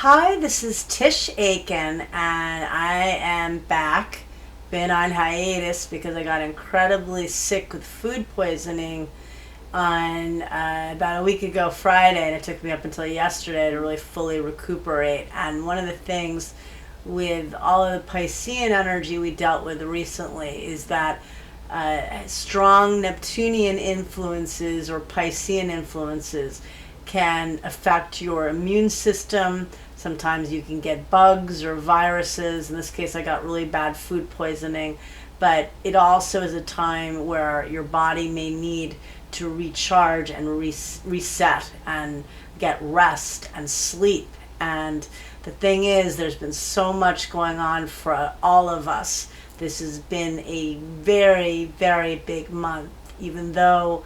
Hi, this is Tisch Aitken, and I am back. Been on hiatus because I got incredibly sick with food poisoning on about a week ago Friday, and it took me up until yesterday to really fully recuperate. And one of the things with all of the Piscean energy we dealt with recently is that strong Neptunian influences or Piscean influences can affect your immune system. Sometimes you can get bugs or viruses. In this case, I got really bad food poisoning. But it also is a time where your body may need to recharge and reset and get rest and sleep. And the thing is, there's been so much going on for all of us. This has been a very, very big month, even though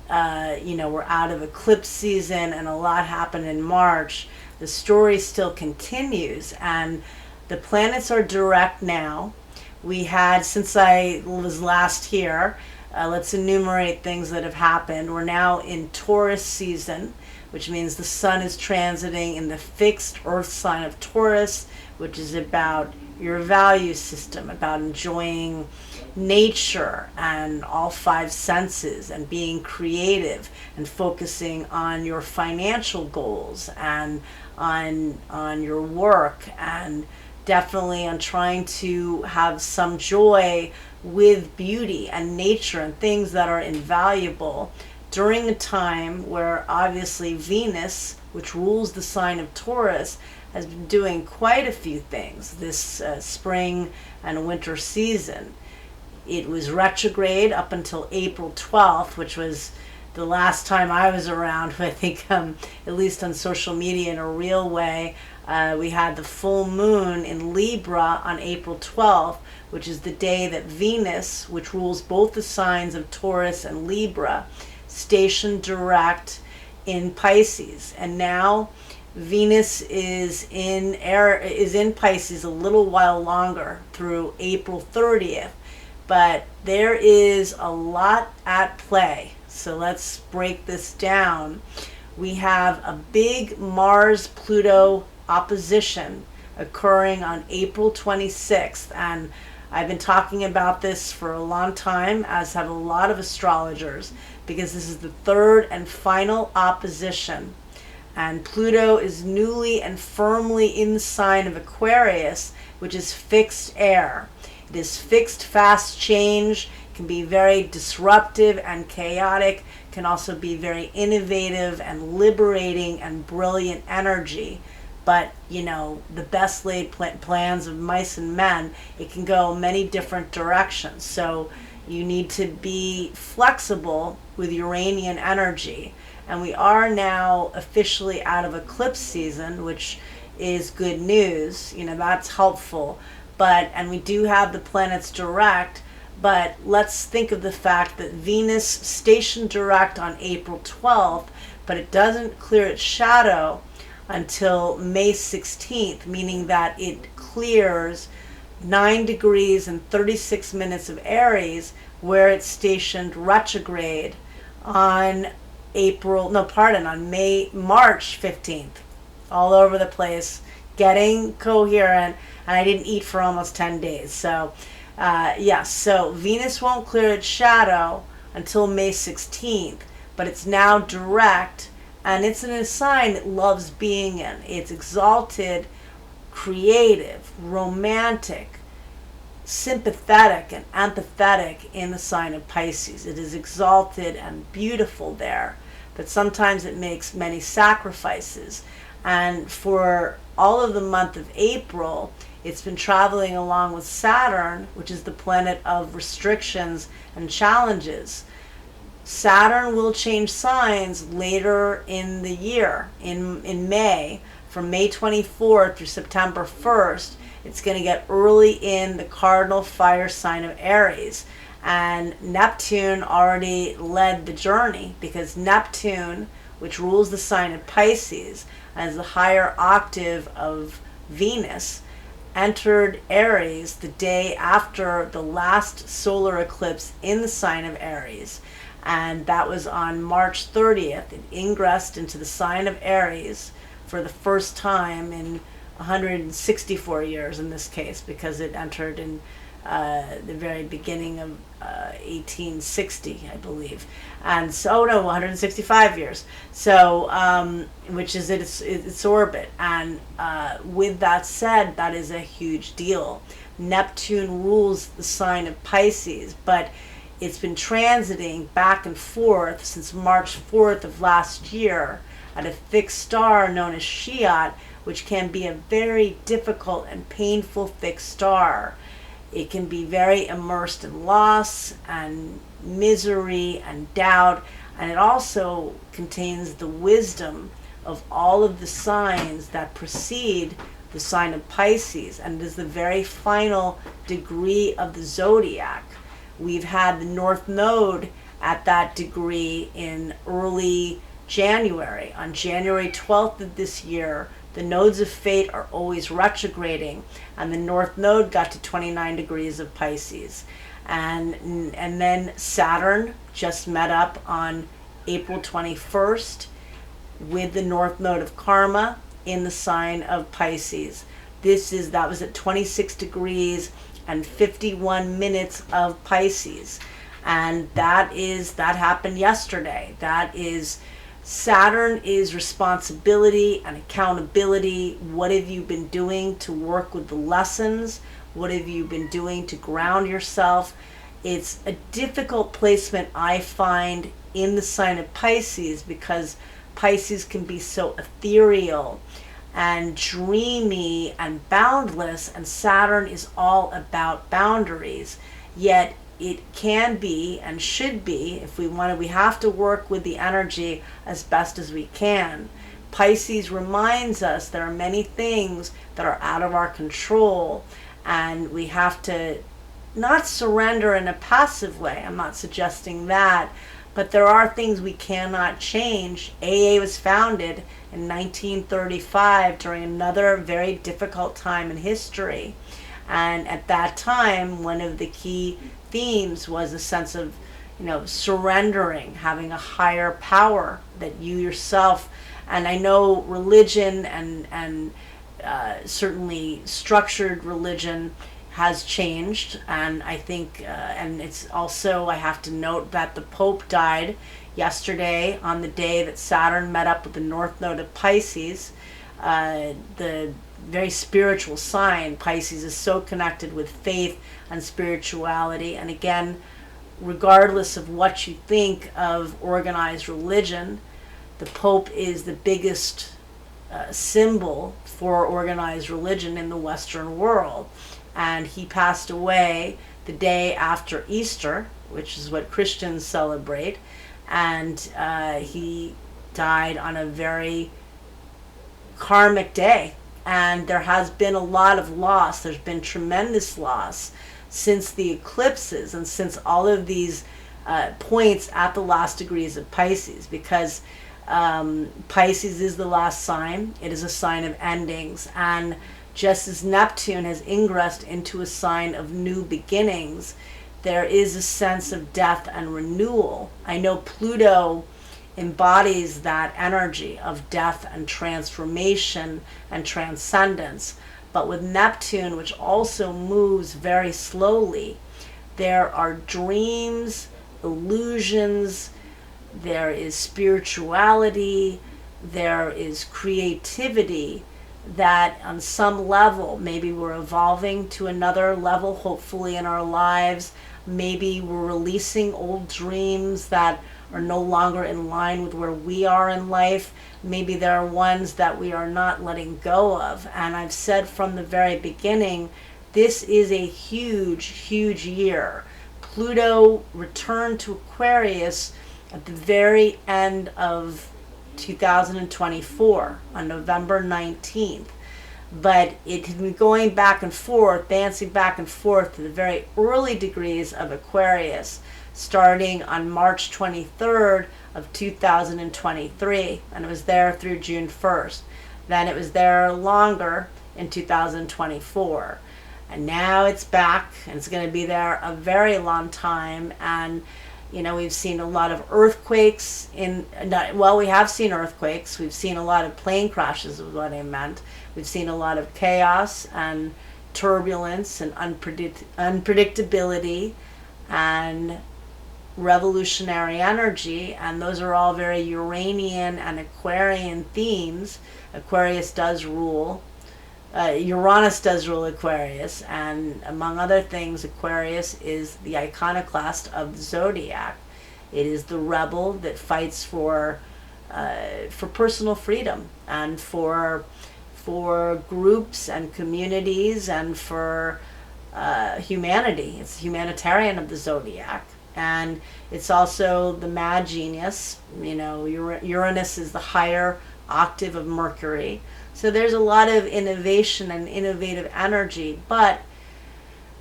we're out of eclipse season and a lot happened in March. The story still continues, and the planets are direct now. We had, since I was last here, let's enumerate things that have happened. We're now in Taurus season, which means the sun is transiting in the fixed earth sign of Taurus, which is about your value system, about enjoying nature and all five senses and being creative and focusing on your financial goals and on your work, and definitely on trying to have some joy with beauty and nature and things that are invaluable during a time where obviously Venus, which rules the sign of Taurus, has been doing quite a few things this spring and winter season. It was retrograde up until April 12th, which was the last time I was around, I think, at least on social media in a real way. We had the full moon in Libra on April 12th, which is the day that Venus, which rules both the signs of Taurus and Libra, stationed direct in Pisces. And now Venus is in Pisces a little while longer, through April 30th. But there is a lot at play. So let's break this down. We have a big Mars-Pluto opposition occurring on April 26th. And I've been talking about this for a long time, as have a lot of astrologers, because this is the third and final opposition. And Pluto is newly and firmly in the sign of Aquarius, which is fixed air. It is fixed, fast change, can be very disruptive and chaotic, can also be very innovative and liberating and brilliant energy. But, the best laid plans of mice and men, it can go many different directions. So you need to be flexible with Uranian energy. And we are now officially out of eclipse season, which is good news. That's helpful. And we do have the planets direct, but let's think of the fact that Venus stationed direct on April 12th, but it doesn't clear its shadow until May 16th, meaning that it clears 9 degrees and 36 minutes of Aries, where it's stationed retrograde on March 15th. All over the place, getting coherent, and I didn't eat for almost 10 days. So, so Venus won't clear its shadow until May 16th, but it's now direct, and it's in a sign it loves being in. It's exalted, creative, romantic, sympathetic, and empathetic in the sign of Pisces. It is exalted and beautiful there, but sometimes it makes many sacrifices. And for all of the month of April, it's been traveling along with Saturn, which is the planet of restrictions and challenges. Saturn will change signs later in the year, in May, from May 24th through September 1st. It's going to get early in the cardinal fire sign of Aries. And Neptune already led the journey, because Neptune, which rules the sign of Pisces, as the higher octave of Venus, entered Aries the day after the last solar eclipse in the sign of Aries. And that was on March 30th. It ingressed into the sign of Aries for the first time in 164 years in this case, because it entered in the very beginning of 1860, I believe. And so, no, 165 years. So, which is its orbit. And with that said, that is a huge deal. Neptune rules the sign of Pisces, but it's been transiting back and forth since March 4th of last year at a fixed star known as Shiat, which can be a very difficult and painful fixed star. It can be very immersed in loss and misery and doubt, and it also contains the wisdom of all of the signs that precede the sign of Pisces, and it is the very final degree of the zodiac. We've had the North Node at that degree in early January. On January 12th of this year, the nodes of fate are always retrograding, and the North Node got to 29 degrees of Pisces. And then Saturn just met up on April 21st with the North Node of Karma in the sign of Pisces. That was at 26 degrees and 51 minutes of Pisces. And that happened yesterday. Saturn is responsibility and accountability. What have you been doing to work with the lessons? What have you been doing to ground yourself? It's a difficult placement, I find, in the sign of Pisces, because Pisces can be so ethereal and dreamy and boundless, and Saturn is all about boundaries. Yet it can be and should be, if we have to work with the energy as best as we can. Pisces reminds us there are many things that are out of our control, and we have to not surrender in a passive way. I'm not suggesting that, but there are things we cannot change. AA was founded in 1935 during another very difficult time in history. And at that time, one of the key themes was a sense of, surrendering, having a higher power that you yourself, and I know religion and certainly structured religion has changed, and I think, and it's also, I have to note that the Pope died yesterday on the day that Saturn met up with the North Node of Pisces, the very spiritual sign. Pisces is so connected with faith and spirituality, and again, regardless of what you think of organized religion, the Pope is the biggest symbol for organized religion in the Western world. And he passed away the day after Easter, which is what Christians celebrate. And he died on a very karmic day. And there has been a lot of loss. There's been tremendous loss since the eclipses and since all of these points at the last degrees of Pisces, because Pisces is the last sign. It is a sign of endings. And just as Neptune has ingressed into a sign of new beginnings, there is a sense of death and renewal. I know Pluto embodies that energy of death and transformation and transcendence. But with Neptune, which also moves very slowly, there are dreams, illusions, there is spirituality, there is creativity that on some level, maybe we're evolving to another level, hopefully in our lives. Maybe we're releasing old dreams that are no longer in line with where we are in life. Maybe there are ones that we are not letting go of. And I've said from the very beginning, this is a huge, huge year. Pluto returned to Aquarius at the very end of 2024 on November 19th. But it had been going back and forth, dancing back and forth to the very early degrees of Aquarius, starting on March 23rd of 2023, and it was there through June 1st. Then it was there longer in 2024. And now it's back, and it's going to be there a very long time. And You know, we've seen a lot of earthquakes we have seen earthquakes. We've seen a lot of plane crashes is what I meant. We've seen a lot of chaos and turbulence and unpredictability and revolutionary energy, and those are all very Uranian and Aquarian themes. Aquarius does rule. Uranus does rule Aquarius, and among other things, Aquarius is the iconoclast of the zodiac. It is the rebel that fights for personal freedom and for groups and communities and for humanity. It's the humanitarian of the zodiac, and it's also the mad genius. You know, Uranus is the higher octave of Mercury. So there's a lot of innovation and innovative energy, but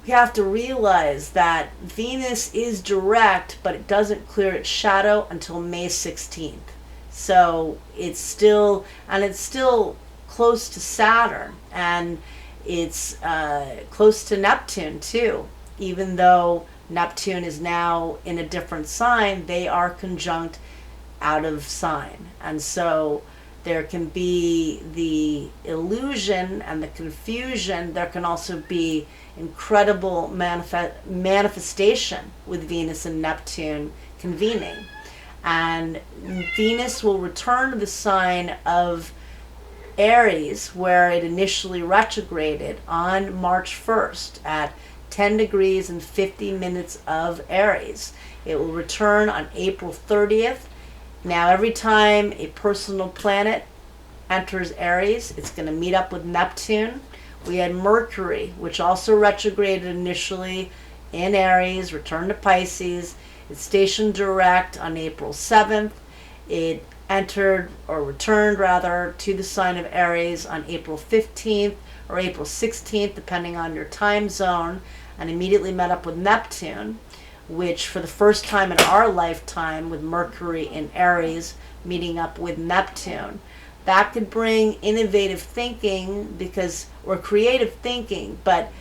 we have to realize that Venus is direct, but it doesn't clear its shadow until May 16th. So it's still close to Saturn, and it's close to Neptune too. Even though Neptune is now in a different sign, they are conjunct out of sign. And so there can be the illusion and the confusion. There can also be incredible manifestation with Venus and Neptune convening. And Venus will return to the sign of Aries, where it initially retrograded on March 1st at 10 degrees and 50 minutes of Aries. It will return on April 30th. Now, every time a personal planet enters Aries, it's going to meet up with Neptune. We had Mercury, which also retrograded initially in Aries, returned to Pisces. It's stationed direct on April 7th. It entered, or returned rather, to the sign of Aries on April 15th or April 16th, depending on your time zone, and immediately met up with Neptune, which for the first time in our lifetime, with Mercury in Aries meeting up with Neptune, that could bring innovative thinking or creative thinking, but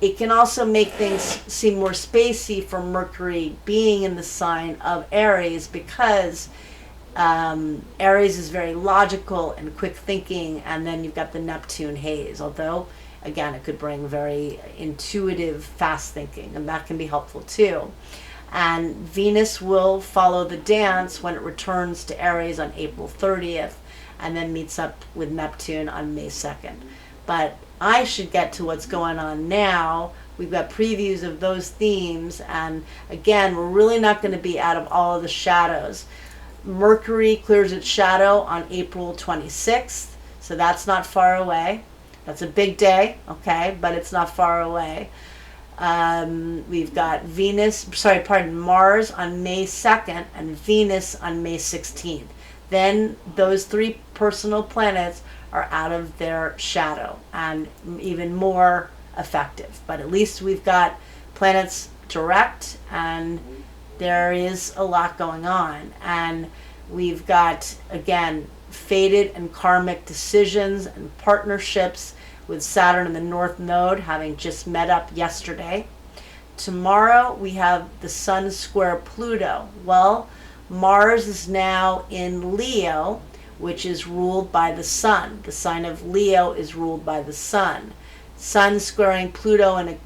it can also make things seem more spacey for Mercury being in the sign of Aries, because Aries is very logical and quick thinking, and then you've got the Neptune haze, although again it could bring very intuitive fast thinking, and that can be helpful too. And Venus will follow the dance when it returns to Aries on April 30th and then meets up with Neptune on May 2nd. But I should get to what's going on now. We've got previews of those themes, and again, we're really not going to be out of all of the shadows. Mercury clears its shadow on April 26th, so that's not far away. That's a big day, okay, but it's not far away. We've got Mars on May 2nd and Venus on May 16th. Then those three personal planets are out of their shadow and even more effective. But at least we've got planets direct, and there is a lot going on. And we've got, again, fated and karmic decisions and partnerships with Saturn in the North Node having just met up yesterday. Tomorrow we have the Sun square Pluto. Well, Mars is now in Leo, which is ruled by the Sun. The sign of Leo is ruled by the Sun. Sun squaring Pluto in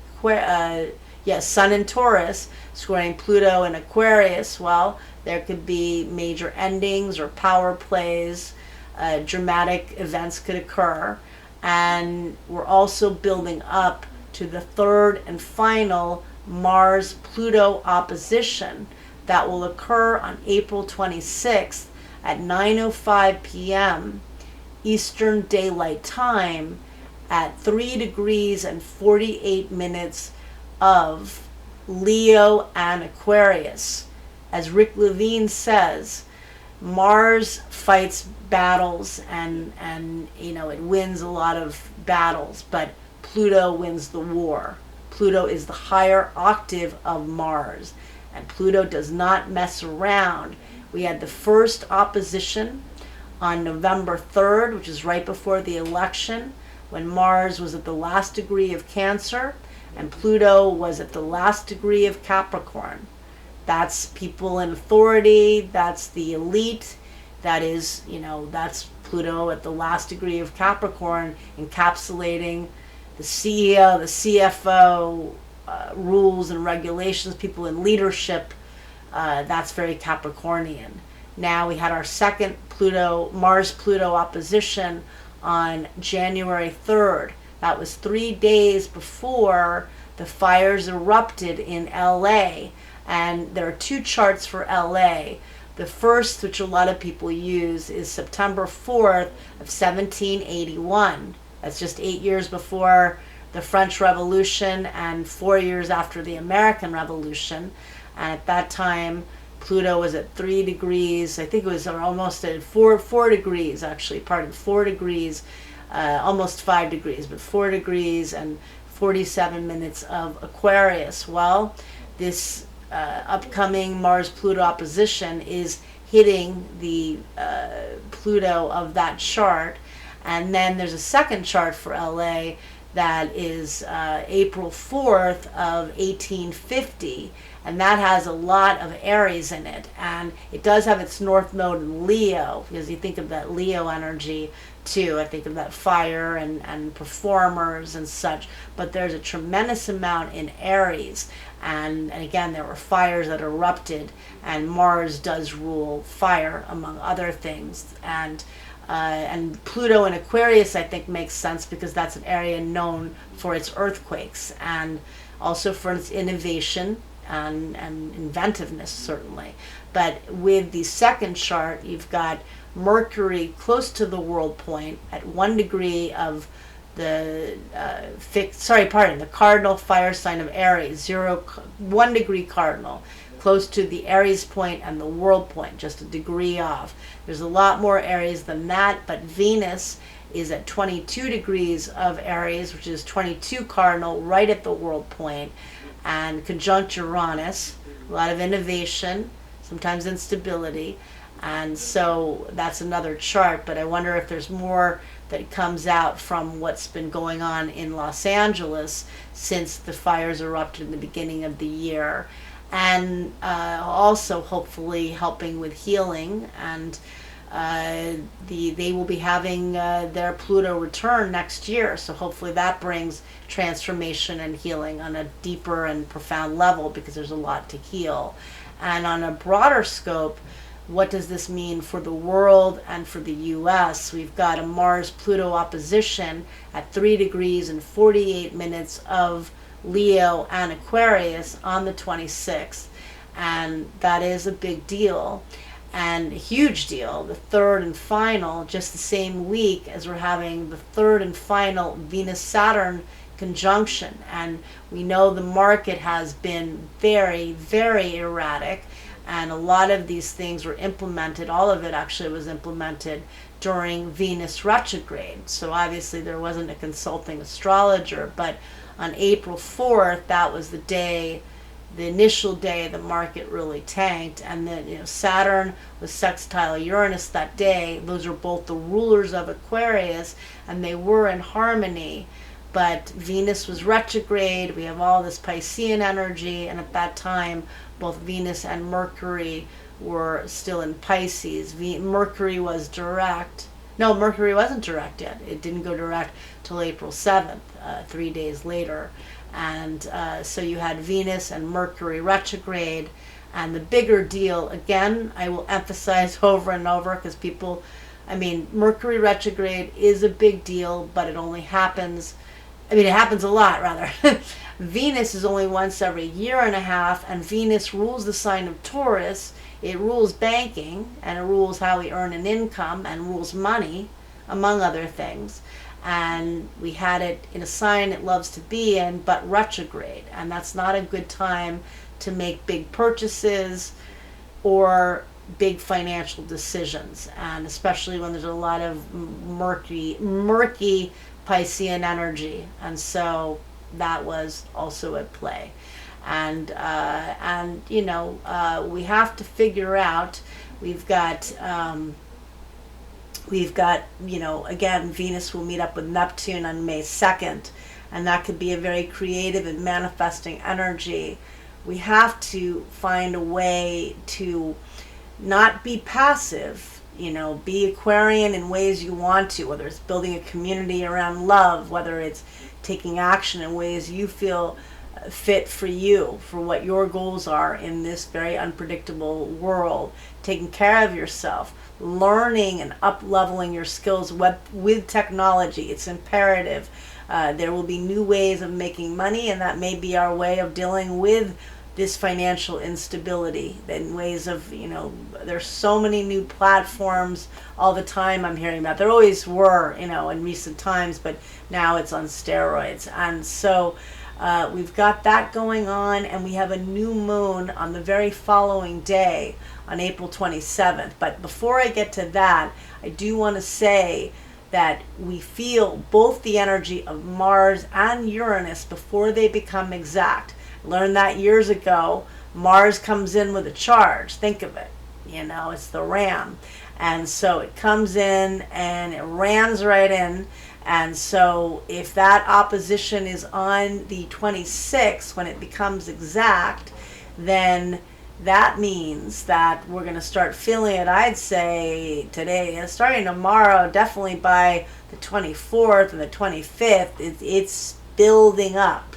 Sun in Taurus squaring Pluto in Aquarius. Well, there could be major endings or power plays. Dramatic events could occur. And we're also building up to the third and final Mars-Pluto opposition that will occur on April 26th at 9:05 p.m. Eastern Daylight Time at 3 degrees and 48 minutes of Leo and Aquarius. As Rick Levine says, Mars fights battles and it wins a lot of battles, but Pluto wins the war. Pluto is the higher octave of Mars, and Pluto does not mess around. We had the first opposition on November 3rd, which is right before the election, when Mars was at the last degree of Cancer and Pluto was at the last degree of Capricorn. That's people in authority, that's the elite, that is, that's Pluto at the last degree of Capricorn, encapsulating the CEO, the CFO, rules and regulations, people in leadership. That's very Capricornian. Now we had our second Mars-Pluto opposition on January 3rd. That was 3 days before the fires erupted in LA. And there are two charts for LA. The first, which a lot of people use, is September 4th of 1781. That's just 8 years before the French Revolution and 4 years after the American Revolution. And at that time, Pluto was at 3 degrees. I think it was almost at 4 degrees, actually. 4 degrees, almost 5 degrees, but 4 degrees and 47 minutes of Aquarius. Well, this upcoming Mars-Pluto opposition is hitting the Pluto of that chart. And then there's a second chart for LA that is April 4th of 1850. And that has a lot of Aries in it. And it does have its north node in Leo, because you think of that Leo energy too. I think of that fire and performers and such. But there's a tremendous amount in Aries. And again, there were fires that erupted. And Mars does rule fire, among other things. And Pluto in Aquarius, I think, makes sense because that's an area known for its earthquakes. And also for its innovation and inventiveness, certainly. But with the second chart, you've got Mercury close to the world point at 1 degree of the the cardinal fire sign of Aries, 1 degree cardinal, close to the Aries point and the world point, just a degree off. There's a lot more Aries than that, but Venus is at 22 degrees of Aries, which is 22 cardinal, right at the world point, and conjunct Uranus, a lot of innovation, sometimes instability. And so that's another chart, but I wonder if there's more that comes out from what's been going on in Los Angeles since the fires erupted in the beginning of the year. And also hopefully helping with healing. And they will be having their Pluto return next year, so hopefully that brings transformation and healing on a deeper and profound level, because there's a lot to heal. And on a broader scope, what does this mean for the world and for the US? We've got a Mars-Pluto opposition at 3 degrees and 48 minutes of Leo and Aquarius on the 26th, and that is a big deal. And a huge deal, the third and final, just the same week as we're having the third and final Venus-Saturn conjunction. And we know the market has been very, very erratic, and a lot of these things were implemented, all of it actually was implemented during Venus retrograde. So obviously there wasn't a consulting astrologer, but on April 4th, that was the day, the initial day the market really tanked. And then Saturn was sextile Uranus that day. Those are both the rulers of Aquarius, and they were in harmony. But Venus was retrograde. We have all this Piscean energy, and at that time both Venus and Mercury were still in Pisces. Mercury was direct. No, Mercury wasn't direct yet. It didn't go direct till April 7th, 3 days later. And so you had Venus and Mercury retrograde. And the bigger deal, again, I will emphasize over and over, because people, Mercury retrograde is a big deal, but it only happens, it happens a lot, rather. Venus is only once every year and a half, and Venus rules the sign of Taurus. It rules banking, and it rules how we earn an income, and rules money, among other things. And we had it in a sign it loves to be in, but retrograde. And that's not a good time to make big purchases or big financial decisions. And especially when there's a lot of murky Piscean energy. And so that was also at play. And we have to figure out, we've got, again, Venus will meet up with Neptune on May 2nd, and that could be a very creative and manifesting energy we have to find a way to not be passive, be Aquarian in ways you want to, whether it's building a community around love, whether it's taking action in ways you feel fit for you, for what your goals are in this very unpredictable world, taking care of yourself, learning and up-leveling your skills with technology. It's imperative. There will be new ways of making money, and that may be our way of dealing with this financial instability. In ways of, there's so many new platforms all the time I'm hearing about. There always were, in recent times, but now it's on steroids. And so we've got that going on, and we have a new moon on the very following day on April 27th. But before I get to that, I do want to say that we feel both the energy of Mars and Uranus before they become exact. Learned that years ago. Mars comes in with a charge. Think of it. It's the ram. And so it comes in and it rams right in. And so if that opposition is on the 26th, when it becomes exact, then that means that we're going to start feeling it, I'd say, today, and starting tomorrow, definitely by the 24th and the 25th, it's building up.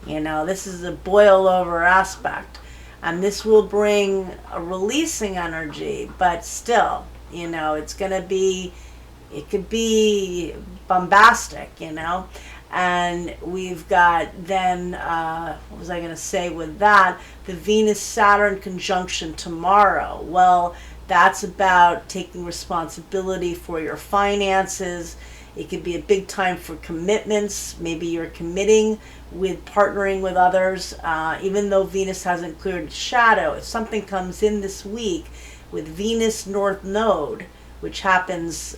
This is a boil over aspect. And this will bring a releasing energy, but still, it's going to be, it could be bombastic, And we've got then, what was I going to say with that? The Venus-Saturn conjunction tomorrow. Well, that's about taking responsibility for your finances. It could be a big time for commitments. Maybe you're committing with partnering with others, even though Venus hasn't cleared its shadow. If something comes in this week with Venus North Node, which happens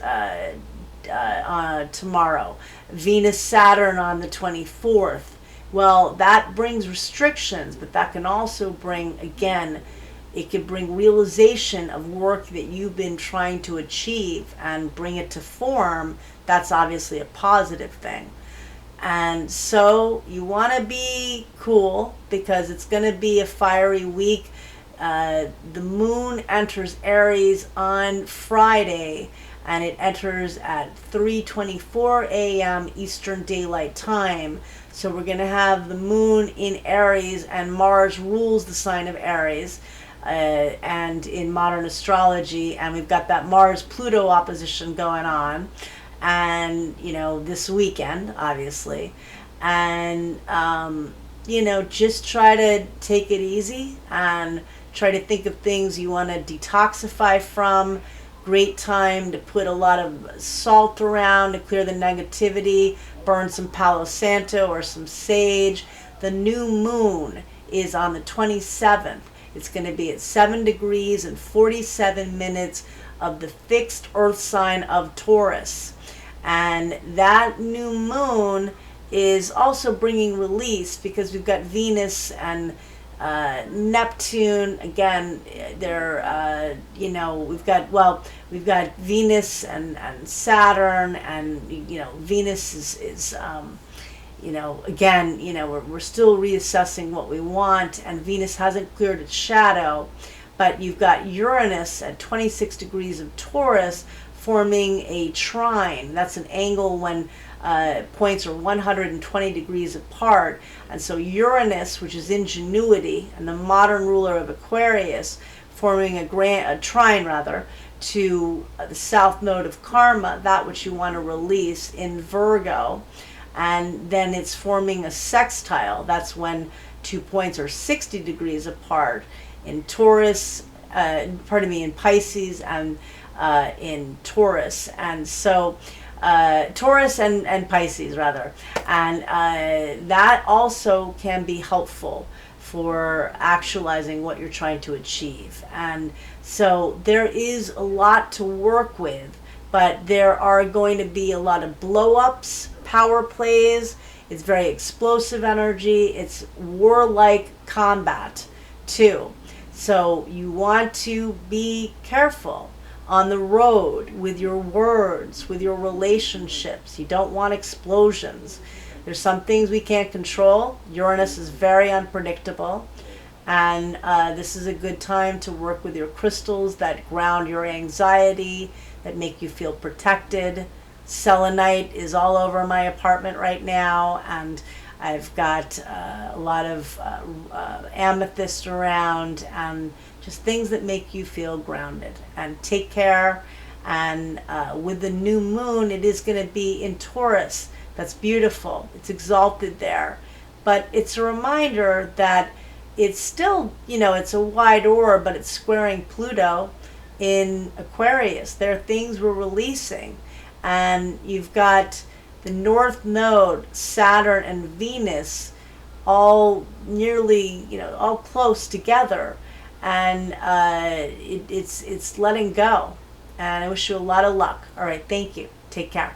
tomorrow, Venus Saturn on the 24th, well, that brings restrictions, but that can also bring, again, it could bring realization of work that you've been trying to achieve and bring it to form. That's obviously a positive thing. And so you want to be cool, because it's going to be a fiery week. The moon enters Aries on Friday, and it enters at 3:24 a.m. Eastern Daylight Time. So we're going to have the moon in Aries, and Mars rules the sign of Aries, and in modern astrology, and we've got that Mars-Pluto opposition going on, and this weekend, obviously. And just try to take it easy and try to think of things you want to detoxify from. Great time to put a lot of salt around to clear the negativity, burn some Palo Santo or some sage. The new moon is on the 27th. It's going to be at 7 degrees and 47 minutes of the fixed earth sign of Taurus. And that new moon is also bringing release, because we've got Venus and Neptune. Again, they're, we've got Venus and Saturn, and, Venus is again, we're still reassessing what we want, and Venus hasn't cleared its shadow. But you've got Uranus at 26 degrees of Taurus forming a trine. That's an angle when points are 120 degrees apart. And so Uranus, which is ingenuity and the modern ruler of Aquarius, forming a trine rather to the south node of karma, that which you want to release in Virgo. And then it's forming a sextile. That's when 2 points are 60 degrees apart in Taurus, in Pisces and in Taurus. And so Taurus and Pisces rather. And that also can be helpful for actualizing what you're trying to achieve. And so there is a lot to work with, but there are going to be a lot of blow-ups, power plays. It's very explosive energy. It's warlike combat too. So you want to be careful on the road with your words, with your relationships. You don't want explosions. There's some things we can't control. Uranus is very unpredictable. And this is a good time to work with your crystals that ground your anxiety, that make you feel protected. Selenite is all over my apartment right now, and I've got a lot of amethyst around, and just things that make you feel grounded. And take care. And with the new moon, it is going to be in Taurus. That's beautiful. It's exalted there. But it's a reminder that it's still, it's a wide orb, but it's squaring Pluto in Aquarius. There are things we're releasing. And you've got the North Node, Saturn, and Venus all nearly, all close together. And it's letting go. And I wish you a lot of luck. All right, thank you. Take care.